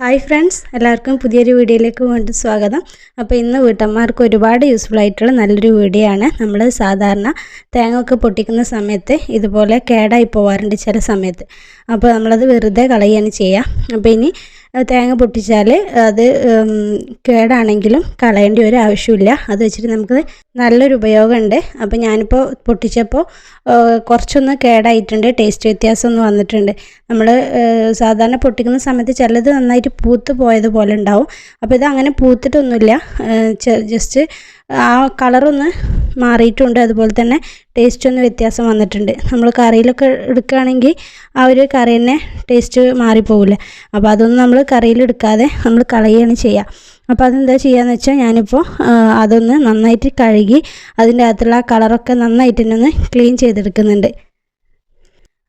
Hi friends, എല്ലാവർക്കും പുതിയൊരു വീഡിയോയിലേക്ക് വീണ്ടും സ്വാഗതം. അപ്പോൾ ഇന്ന് വീട്ടമ്മമാർക്ക് ഒരുപാട് യൂസ്ഫുൾ ആയിട്ടുള്ള നല്ലൊരു വീഡിയോ ആണ്. നമ്മൾ സാധാരണ തേങ്ങ ഒക്കെ പൊട്ടിക്കുന്ന സമയത്ത് ഇതുപോലെ കേടായി പോവാറുണ്ട് ചില സമയത്ത്. അപ്പോൾ നമ്മളത് വെറുതെ കളയുകയാണ് ചെയ്യുക. അപ്പോൾ ഇനി തേങ്ങ പൊട്ടിച്ചാൽ അത് കേടാണെങ്കിലും കളയേണ്ട ഒരു ആവശ്യമില്ല. അത് വെച്ചിട്ട് നമുക്ക് നല്ലൊരു ഉപയോഗമുണ്ട്. അപ്പോൾ ഞാനിപ്പോൾ പൊട്ടിച്ചപ്പോൾ കുറച്ചൊന്ന് കേടായിട്ടുണ്ട്, ടേസ്റ്റ് വ്യത്യാസമൊന്നും വന്നിട്ടുണ്ട്. നമ്മൾ സാധാരണ പൊട്ടിക്കുന്ന സമയത്ത് ചിലത് നന്നായിട്ട് പൂത്ത് പോയതുപോലെ ഉണ്ടാവും. അപ്പോൾ ഇത് അങ്ങനെ പൂത്തിട്ടൊന്നുമില്ല, ജസ്റ്റ് ആ കളറൊന്ന് മാറിയിട്ടുണ്ട്. അതുപോലെ തന്നെ ടേസ്റ്റ് ഒന്ന് വ്യത്യാസം വന്നിട്ടുണ്ട്. നമ്മൾ കറിയിലൊക്കെ എടുക്കുകയാണെങ്കിൽ ആ ഒരു കറി തന്നെ ടേസ്റ്റ് മാറിപ്പോവില്ല. അപ്പോൾ അതൊന്നും നമ്മൾ കറിയിലെടുക്കാതെ നമ്മൾ കളയുകയാണ് ചെയ്യുക. അപ്പോൾ അതെന്താ ചെയ്യുകയെന്ന് വെച്ചാൽ ഞാനിപ്പോൾ അതൊന്ന് നന്നായിട്ട് കഴുകി അതിൻ്റെ അകത്തുള്ള ആ കളറൊക്കെ നന്നായിട്ട് തന്നെ ഒന്ന് ക്ലീൻ ചെയ്തെടുക്കുന്നുണ്ട്.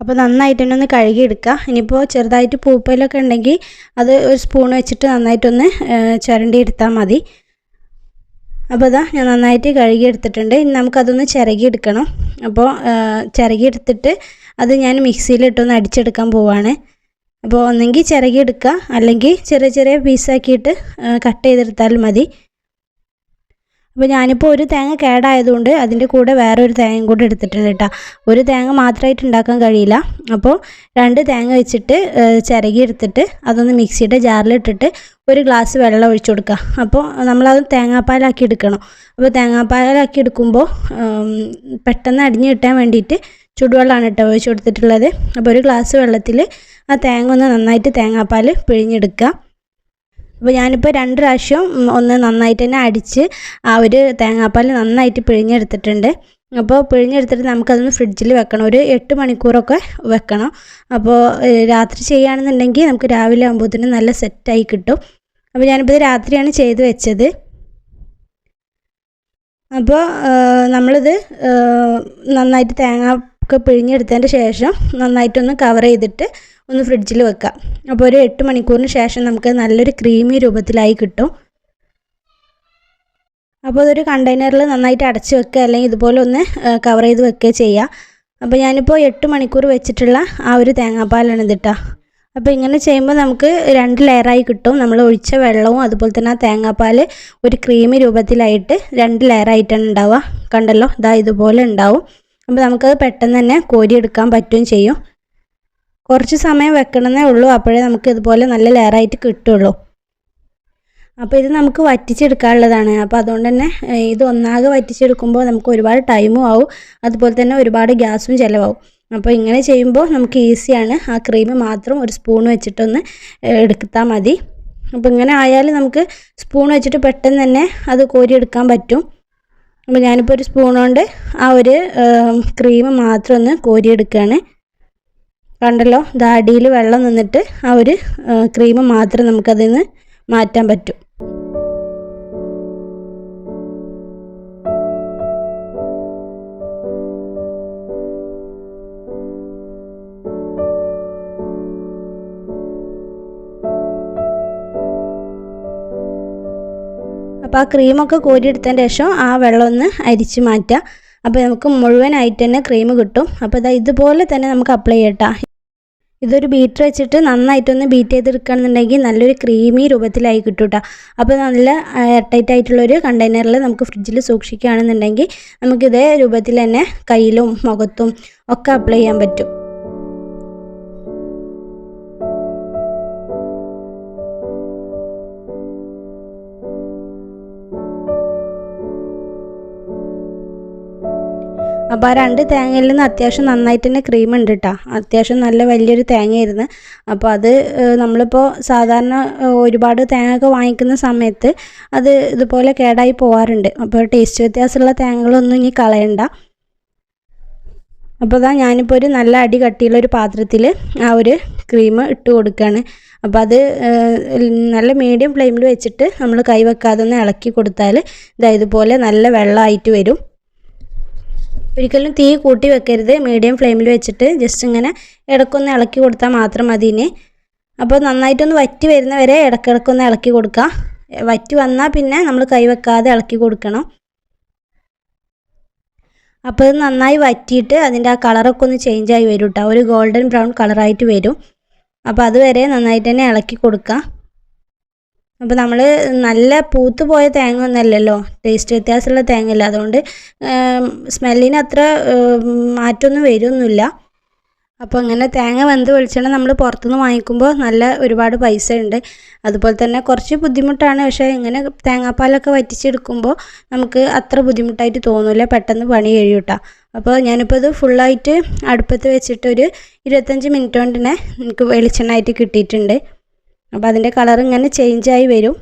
അപ്പോൾ നന്നായിട്ട് തന്നെ ഒന്ന് കഴുകിയെടുക്കുക. ഇനിയിപ്പോൾ ചെറുതായിട്ട് പൂപ്പലൊക്കെ ഉണ്ടെങ്കിൽ അത് ഒരു സ്പൂൺ വെച്ചിട്ട് നന്നായിട്ടൊന്ന് ചുരണ്ടി എടുത്താൽ മതി. അപ്പോൾ ഇതാ ഞാൻ നന്നായിട്ട് കഴുകിയെടുത്തിട്ടുണ്ട്. ഇനി നമുക്കതൊന്ന് ചിരകിയെടുക്കണം. അപ്പോൾ ചിരകിയെടുത്തിട്ട് അത് ഞാൻ മിക്സിയിലിട്ടൊന്ന് അടിച്ചെടുക്കാൻ പോവാണ്. അപ്പോൾ ഒന്നെങ്കിൽ ചിരകിയെടുക്കുക, അല്ലെങ്കിൽ ചെറിയ ചെറിയ പീസാക്കിയിട്ട് കട്ട് ചെയ്തെടുത്താലും മതി. അപ്പോൾ ഞാനിപ്പോൾ ഒരു തേങ്ങ കേടായതുകൊണ്ട് അതിൻ്റെ കൂടെ വേറൊരു തേങ്ങയും കൂടെ എടുത്തിട്ടുണ്ട് കേട്ടോ. ഒരു തേങ്ങ മാത്രമായിട്ട് ഉണ്ടാക്കാൻ കഴിയില്ല. അപ്പോൾ 2 തേങ്ങ വെച്ചിട്ട് ചിരകി എടുത്തിട്ട് അതൊന്ന് മിക്സിയുടെ ജാറിലിട്ടിട്ട് ഒരു ഗ്ലാസ് വെള്ളം ഒഴിച്ചു കൊടുക്കുക. അപ്പോൾ നമ്മളത് തേങ്ങാപ്പാലാക്കി എടുക്കണം. അപ്പോൾ തേങ്ങാപ്പാലാക്കി എടുക്കുമ്പോൾ പെട്ടെന്ന് അടിഞ്ഞ് കിട്ടാൻ വേണ്ടിയിട്ട് ചൂടുവെള്ളമാണ് കേട്ടോ ഒഴിച്ചു കൊടുത്തിട്ടുള്ളത്. അപ്പോൾ ഒരു ഗ്ലാസ് വെള്ളത്തിൽ ആ തേങ്ങ ഒന്ന് നന്നായിട്ട് തേങ്ങാപ്പാൽ പിഴിഞ്ഞെടുക്കുക. അപ്പോൾ ഞാനിപ്പോൾ 2 പ്രാവശ്യം ഒന്ന് നന്നായിട്ട് തന്നെ അടിച്ച് ആ ഒരു തേങ്ങാപ്പാൽ നന്നായിട്ട് പിഴിഞ്ഞെടുത്തിട്ടുണ്ട്. അപ്പോൾ പിഴിഞ്ഞെടുത്തിട്ട് നമുക്കതൊന്ന് ഫ്രിഡ്ജിൽ വെക്കണം. ഒരു 8 മണിക്കൂറൊക്കെ വെക്കണം. അപ്പോൾ രാത്രി ചെയ്യുകയാണെന്നുണ്ടെങ്കിൽ നമുക്ക് രാവിലെ ആകുമ്പോഴത്തേനും നല്ല സെറ്റായി കിട്ടും. അപ്പോൾ ഞാനിപ്പോൾ ഇത് രാത്രിയാണ് ചെയ്ത് വെച്ചത്. അപ്പോൾ നമ്മളിത് നന്നായിട്ട് തേങ്ങ ഒക്കെ പിഴിഞ്ഞെടുത്തതിൻ്റെ ശേഷം നന്നായിട്ടൊന്ന് കവർ ചെയ്തിട്ട് ഒന്ന് ഫ്രിഡ്ജിൽ വെക്കാം. അപ്പോൾ ഒരു 8 മണിക്കൂറിന് ശേഷം നമുക്ക് നല്ലൊരു ക്രീമി രൂപത്തിലായി കിട്ടും. അപ്പോൾ അതൊരു കണ്ടെയ്നറിൽ നന്നായിട്ട് അടച്ച് വെക്കുക, അല്ലെങ്കിൽ ഇതുപോലെ ഒന്ന് കവർ ചെയ്ത് വെക്കുക ചെയ്യുക. അപ്പോൾ ഞാനിപ്പോൾ 8 മണിക്കൂർ വെച്ചിട്ടുള്ള ആ ഒരു തേങ്ങാപ്പാലാണ് ഇതിട്ടാ. അപ്പോൾ ഇങ്ങനെ ചെയ്യുമ്പോൾ നമുക്ക് 2 ലെയറായി കിട്ടും. നമ്മൾ ഒഴിച്ച വെള്ളവും അതുപോലെ തന്നെ ആ തേങ്ങാപ്പാൽ ഒരു ക്രീമി രൂപത്തിലായിട്ട് 2 ലെയറായിട്ടാണ് ഉണ്ടാവുക. കണ്ടല്ലോ, ഇതാ ഇതുപോലെ ഉണ്ടാവും. അപ്പോൾ നമുക്കത് പെട്ടെന്ന് തന്നെ കോരിയെടുക്കാൻ പറ്റുകയും ചെയ്യും. കുറച്ച് സമയം വെക്കണമെന്നേ ഉള്ളൂ, അപ്പോഴേ നമുക്ക് ഇതുപോലെ നല്ല ലെയറായിട്ട് കിട്ടുള്ളൂ. അപ്പോൾ ഇത് നമുക്ക് വറ്റിച്ചെടുക്കാനുള്ളതാണ്. അപ്പോൾ അതുകൊണ്ട് തന്നെ ഇത് ഒന്നാകെ വറ്റിച്ചെടുക്കുമ്പോൾ നമുക്ക് ഒരുപാട് ടൈമും ആവും, അതുപോലെ തന്നെ ഒരുപാട് ഗ്യാസും ചിലവാകും. അപ്പോൾ ഇങ്ങനെ ചെയ്യുമ്പോൾ നമുക്ക് ഈസിയാണ്. ആ ക്രീം മാത്രം ഒരു സ്പൂൺ വെച്ചിട്ടൊന്ന് എടുത്താൽ മതി. അപ്പോൾ ഇങ്ങനെ ആയാൽ നമുക്ക് സ്പൂൺ വെച്ചിട്ട് പെട്ടെന്ന് തന്നെ അത് കോരിയെടുക്കാൻ പറ്റും. അപ്പോൾ ഞാനിപ്പോൾ ഒരു സ്പൂൺ കൊണ്ട് ആ ഒരു ക്രീം മാത്രം ഒന്ന് കോരിയെടുക്കുകയാണ്. കണ്ടല്ലോ, അടിയിൽ വെള്ളം നിന്നിട്ട് ആ ഒരു ക്രീം മാത്രം നമുക്കതിൽ നിന്ന് മാറ്റാൻ പറ്റും. അപ്പോൾ ആ ക്രീമൊക്കെ കോരിയെടുത്തതിന് ശേഷം ആ വെള്ളം ഒന്ന് അരിച്ച് മാറ്റുക. അപ്പോൾ നമുക്ക് മുഴുവനായിട്ട് തന്നെ ക്രീം കിട്ടും. അപ്പോൾ ഇതുപോലെ തന്നെ നമുക്ക് അപ്ലൈ ചെയ്യട്ടോ. ഇതൊരു ബീറ്റർ വെച്ചിട്ട് നന്നായിട്ടൊന്ന് ബീറ്റ് ചെയ്തെടുക്കുകയാണെന്നുണ്ടെങ്കിൽ നല്ലൊരു ക്രീമി രൂപത്തിലായി കിട്ടും കേട്ടോ. അപ്പോൾ നല്ല എയർടൈറ്റ് ആയിട്ടുള്ളൊരു കണ്ടെയ്നറിൽ നമുക്ക് ഫ്രിഡ്ജിൽ സൂക്ഷിക്കുകയാണെന്നുണ്ടെങ്കിൽ നമുക്കിതേ രൂപത്തിൽ തന്നെ കയ്യിലും മുഖത്തും ഒക്കെ അപ്ലൈ ചെയ്യാൻ പറ്റും. അപ്പോൾ ആ 2 തേങ്ങയിൽ നിന്ന് അത്യാവശ്യം നന്നായിട്ട് തന്നെ ക്രീം ഉണ്ട് കേട്ടോ. അത്യാവശ്യം നല്ല വലിയൊരു തേങ്ങയായിരുന്നു. അപ്പോൾ അത് നമ്മളിപ്പോൾ സാധാരണ ഒരുപാട് തേങ്ങയൊക്കെ വാങ്ങിക്കുന്ന സമയത്ത് അത് ഇതുപോലെ കേടായി പോകാറുണ്ട്. അപ്പോൾ ടേസ്റ്റ് വ്യത്യാസമുള്ള തേങ്ങകളൊന്നും ഇനി കളയണ്ട. അപ്പോൾ ഞാനിപ്പോൾ ഒരു നല്ല അടി കട്ടിയുള്ളൊരു പാത്രത്തിൽ ആ ഒരു ക്രീം ഇട്ട് കൊടുക്കുകയാണ്. അപ്പോൾ അത് നല്ല മീഡിയം ഫ്ലെയിമിൽ വെച്ചിട്ട് നമ്മൾ കൈ വെക്കാതെ ഒന്ന് ഇളക്കി കൊടുത്താൽ ഇതുപോലെ നല്ല വെള്ളമായിട്ട് വരും. ഒരിക്കലും തീ കൂട്ടി വെക്കരുത്, മീഡിയം ഫ്ലെയിമിൽ വെച്ചിട്ട് ജസ്റ്റ് ഇങ്ങനെ ഇടയ്ക്കൊന്ന് ഇളക്കി കൊടുത്താൽ മാത്രം മതി. ഇനി അപ്പോൾ നന്നായിട്ടൊന്ന് വറ്റി വരുന്നവരെ ഇടയ്ക്കിടയ്ക്കൊന്ന് ഇളക്കി കൊടുക്കുക. വറ്റി വന്നാൽ പിന്നെ നമ്മൾ കൈ വെക്കാതെ ഇളക്കി കൊടുക്കണം. അപ്പോൾ ഇത് നന്നായി വറ്റിയിട്ട് അതിൻ്റെ ആ കളറൊക്കെ ഒന്ന് ചേഞ്ചായി വരും കേട്ടോ. ഒരു ഗോൾഡൻ ബ്രൗൺ കളറായിട്ട് വരും. അപ്പോൾ അതുവരെ നന്നായിട്ട് തന്നെ ഇളക്കി കൊടുക്കുക. അപ്പോൾ നമ്മൾ നല്ല പൂത്ത് പോയ തേങ്ങ ഒന്നല്ലല്ലോ, ടേസ്റ്റ് വ്യത്യാസമുള്ള തേങ്ങയല്ല, അതുകൊണ്ട് സ്മെല്ലിന് അത്ര മാറ്റമൊന്നും വരുമൊന്നുമില്ല. അപ്പോൾ അങ്ങനെ തേങ്ങ വെന്ത് വെളിച്ചെണ്ണ നമ്മൾ പുറത്തുനിന്ന് വാങ്ങിക്കുമ്പോൾ നല്ല ഒരുപാട് പൈസ ഉണ്ട്. അതുപോലെ തന്നെ കുറച്ച് ബുദ്ധിമുട്ടാണ്. പക്ഷേ ഇങ്ങനെ തേങ്ങാപ്പാലൊക്കെ വറ്റിച്ചെടുക്കുമ്പോൾ നമുക്ക് അത്ര ബുദ്ധിമുട്ടായിട്ട് തോന്നില്ല, പെട്ടെന്ന് പണി കഴിയും കേട്ടോ. അപ്പോൾ ഞാനിപ്പോൾ ഇത് ഫുള്ളായിട്ട് അടുപ്പത്ത് വെച്ചിട്ട് ഒരു 25 മിനിറ്റ് കൊണ്ട് തന്നെ എനിക്ക് വെളിച്ചെണ്ണ ആയിട്ട് കിട്ടിയിട്ടുണ്ട്. അപ്പോൾ അതിൻ്റെ കളർ ഇങ്ങനെ ചേഞ്ചായി വരും.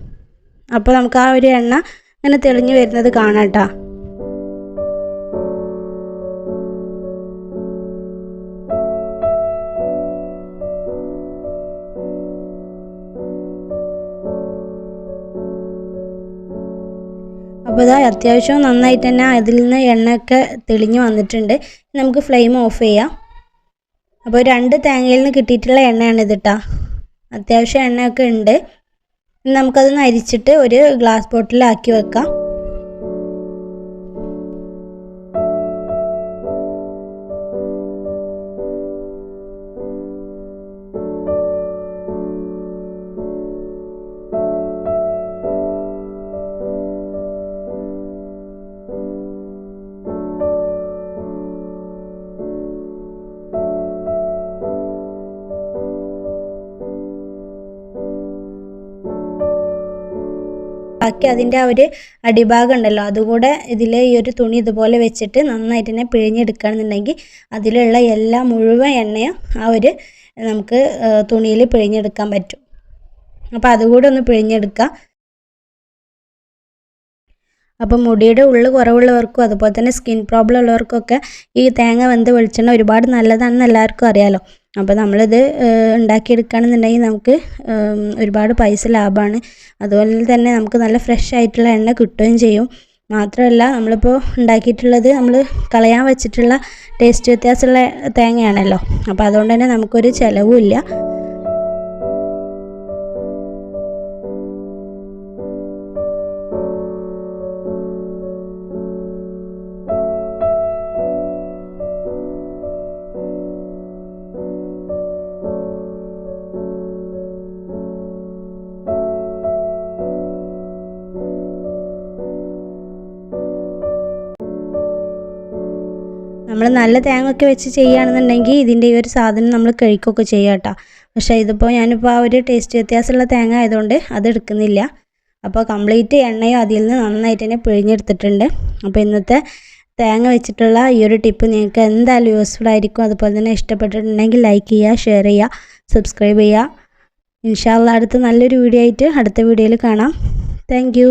അപ്പോൾ നമുക്ക് ആ ഒരു എണ്ണ ഇങ്ങനെ തെളിഞ്ഞ് വരുന്നത് കാണാം കേട്ടോ. അപ്പോൾ ഇതാ അത്യാവശ്യം നന്നായിട്ട് തന്നെ അതിൽ നിന്ന് എണ്ണയൊക്കെ തെളിഞ്ഞ് വന്നിട്ടുണ്ട്. നമുക്ക് ഫ്ലെയിം ഓഫ് ചെയ്യാം. അപ്പോൾ 2 തേങ്ങയിൽ നിന്ന് കിട്ടിയിട്ടുള്ള എണ്ണയാണ് ഇത് കേട്ടോ. അത്യാവശ്യം എണ്ണയൊക്കെ ഉണ്ട്. നമുക്കതൊന്ന് അരിച്ചിട്ട് ഒരു ഗ്ലാസ് ബോട്ടിലാക്കി വെക്കാം. ബാക്കി അതിൻ്റെ ആ ഒരു അടിഭാഗം ഉണ്ടല്ലോ, അതുകൂടെ ഇതിൽ ഈ ഒരു തുണി ഇതുപോലെ വെച്ചിട്ട് നന്നായിട്ട് തന്നെ പിഴിഞ്ഞെടുക്കുകയാണെന്നുണ്ടെങ്കിൽ അതിലുള്ള എല്ലാ മുഴുവൻ എണ്ണയും ആ ഒരു നമുക്ക് തുണിയിൽ പിഴിഞ്ഞെടുക്കാൻ പറ്റും. അപ്പോൾ അതുകൂടെ ഒന്ന് പിഴിഞ്ഞെടുക്കുക. അപ്പോൾ മുടിയുടെ ഉള്ളിൽ കുറവുള്ളവർക്കും അതുപോലെ തന്നെ സ്കിൻ പ്രോബ്ലം ഉള്ളവർക്കൊക്കെ ഈ തേങ്ങ വെന്ത വെളിച്ചെണ്ണ ഒരുപാട് നല്ലതാണെന്ന് എല്ലാവർക്കും അറിയാമല്ലോ. അപ്പോൾ നമ്മളിത് ഉണ്ടാക്കിയെടുക്കുകയാണെന്നുണ്ടെങ്കിൽ നമുക്ക് ഒരുപാട് പൈസ ലാഭമാണ്. അതുപോലെ തന്നെ നമുക്ക് നല്ല ഫ്രഷ് ആയിട്ടുള്ള എണ്ണ കിട്ടുകയും ചെയ്യും. മാത്രമല്ല നമ്മളിപ്പോൾ ഉണ്ടാക്കിയിട്ടുള്ളത് നമ്മൾ കളയാൻ വെച്ചിട്ടുള്ള ടേസ്റ്റ് വ്യത്യാസമുള്ള തേങ്ങയാണല്ലോ. അപ്പോൾ അതുകൊണ്ട് തന്നെ നമുക്കൊരു ചിലവുമില്ല. നമ്മൾ നല്ല തേങ്ങയൊക്കെ വെച്ച് ചെയ്യുകയാണെന്നുണ്ടെങ്കിൽ ഇതിൻ്റെ ഈ ഒരു സാധനം നമ്മൾ കഴിക്കുകയൊക്കെ ചെയ്യാം കേട്ടോ. പക്ഷേ ഇതിപ്പോൾ ഞാനിപ്പോൾ ആ ഒരു ടേസ്റ്റ് വ്യത്യാസമുള്ള തേങ്ങ ആയതുകൊണ്ട് അത് എടുക്കുന്നില്ല. അപ്പോൾ കംപ്ലീറ്റ് എണ്ണയും അതിൽ നിന്ന് നന്നായിട്ട് തന്നെ പിഴിഞ്ഞെടുത്തിട്ടുണ്ട്. അപ്പോൾ ഇന്നത്തെ തേങ്ങ വെച്ചിട്ടുള്ള ഈ ഒരു ടിപ്പ് നിങ്ങൾക്ക് എന്തായാലും യൂസ്ഫുൾ ആയിരിക്കും. അതുപോലെ തന്നെ ഇഷ്ടപ്പെട്ടിട്ടുണ്ടെങ്കിൽ ലൈക്ക് ചെയ്യുക, ഷെയർ ചെയ്യുക, സബ്സ്ക്രൈബ് ചെയ്യുക. ഇൻഷാ അല്ലാഹ് അടുത്ത നല്ലൊരു വീഡിയോ ആയിട്ട് അടുത്ത വീഡിയോയിൽ കാണാം. താങ്ക്